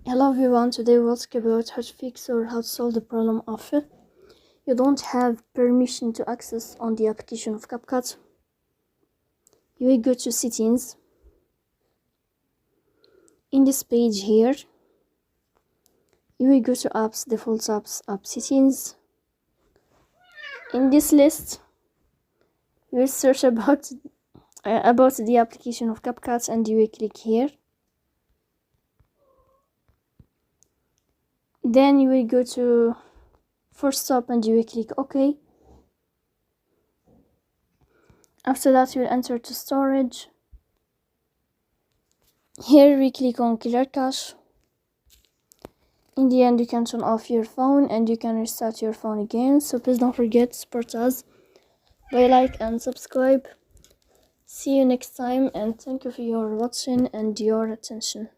Hello everyone, today we'll talk about how to fix or how to solve the problem of you don't have permission to access on the application of CapCut. You will go to settings. In this page here, you will go to apps, default apps, app settings. In this list, you will search about the application of CapCut and you will click here. Then you will go to first stop and you will click OK. After that, you will enter to storage. Here we click on clear cache. In the end, you can turn off your phone and you can restart your phone again. So please don't forget to support us by like and subscribe. See you next time and thank you for your watching and your attention.